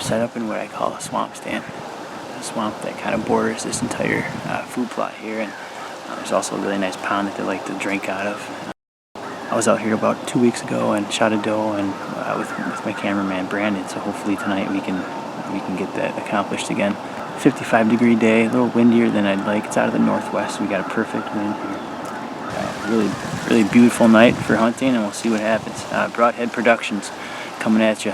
set up in what I call a swamp stand. A swamp that kind of borders this entire food plot here, and there's also a really nice pond that they like to drink out of. I was out here about 2 weeks ago and shot a doe, and with my cameraman Brandon. So hopefully tonight we can get that accomplished again. 55-degree day, a little windier than I'd like. It's out of the northwest. We got a perfect wind here. Really beautiful night for hunting, and we'll see what happens. Broadhead Productions coming at you.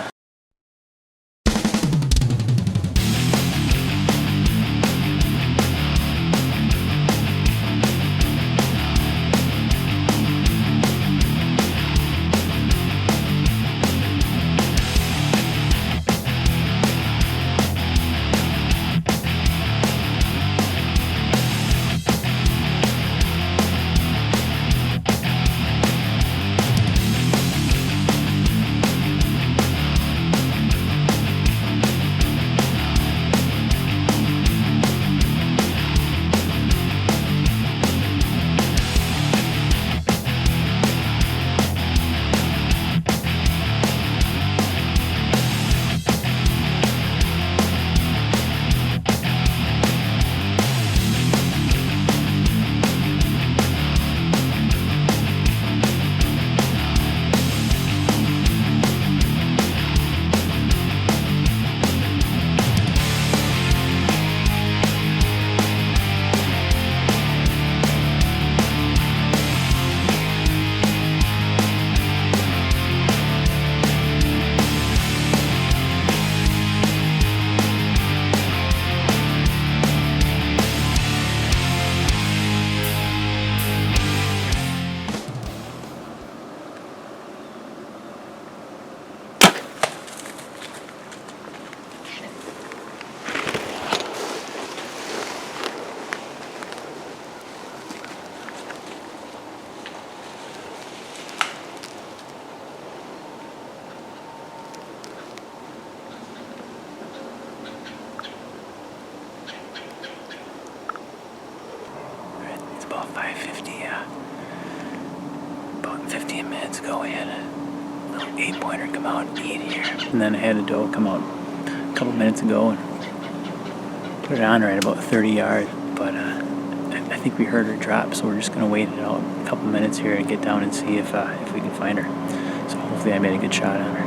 About 5:50, about 15 minutes ago we had a little 8-pointer come out and eat here. And then I had a doe come out a couple minutes ago and put it on right about 30 yards. But I think we heard her drop, so we're just going to wait it out a couple minutes here and get down and see if we can find her. So hopefully I made a good shot on her.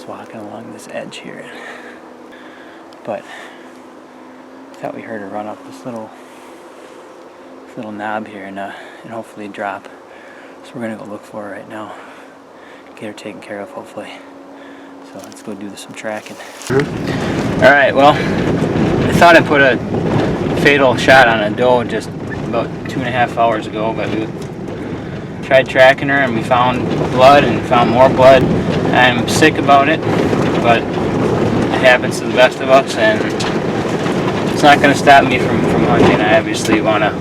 Walking along this edge here, but I thought we heard her run up this little knob here and hopefully drop. So we're gonna go look for her right now, get her taken care of hopefully. So let's go do some tracking. All right, well, I thought I put a fatal shot on a doe just about 2.5 hours ago, but we tried tracking her and we found blood and found more blood. I'm sick about it, but it happens to the best of us, and it's not going to stop me from hunting. I obviously want to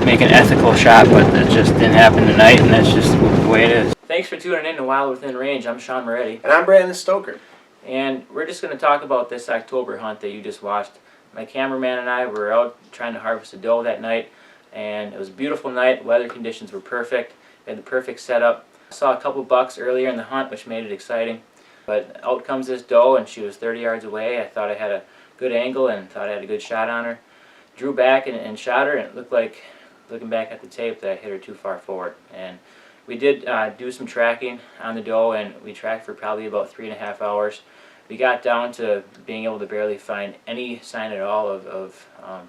make an ethical shot, but it just didn't happen tonight, and that's just the way it is. Thanks for tuning in to Wild Within Range. I'm Sean Moretti. And I'm Brandon Stoker. And we're just going to talk about this October hunt that you just watched. My cameraman and I were out trying to harvest a doe that night, and it was a beautiful night. Weather conditions were perfect. We had the perfect setup. I saw a couple bucks earlier in the hunt, which made it exciting. But out comes this doe, and she was 30 yards away. I thought I had a good angle and thought I had a good shot on her. Drew back and shot her, and it looked like, looking back at the tape, that I hit her too far forward. And we did do some tracking on the doe, and we tracked for probably about 3.5 hours. We got down to being able to barely find any sign at all of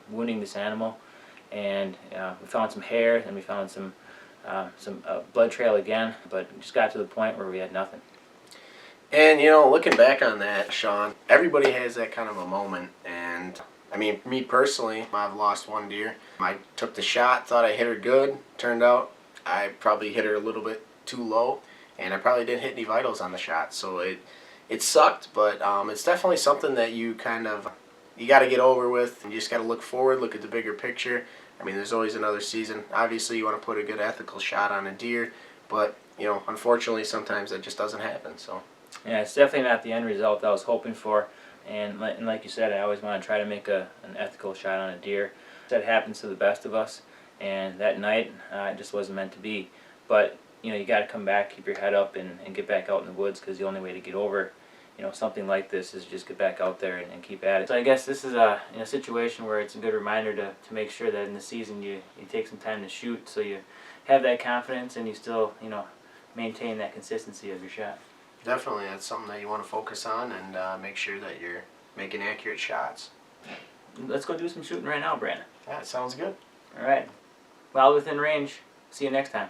wounding this animal. And we found some hair, and we found some blood trail again, but we just got to the point where we had nothing. And, you know, looking back on that, Sean, everybody has that kind of a moment. And, I mean, me personally, I've lost one deer. I took the shot, thought I hit her good. Turned out I probably hit her a little bit too low, and I probably didn't hit any vitals on the shot. So it sucked, but it's definitely something that you got to get over with. And you just got to look forward, look at the bigger picture. I mean, there's always another season. Obviously, you want to put a good ethical shot on a deer, but you know, unfortunately, sometimes that just doesn't happen. So Yeah, it's definitely not the end result I was hoping for. And like you said, I always want to try to make an ethical shot on a deer. That happens to the best of us. And that night, it just wasn't meant to be. But you know, you got to come back, keep your head up, and get back out in the woods, because the only way to get over, you know, something like this is just get back out there and keep at it. So I guess this is a situation where it's a good reminder to make sure that in the season you take some time to shoot, so you have that confidence and you still, you know, maintain that consistency of your shot. definitely, that's something that you want to focus on and make sure that you're making accurate shots. Let's go do some shooting right now, Brandon. Yeah, it sounds good. All right. Wild Within Range. See you next time.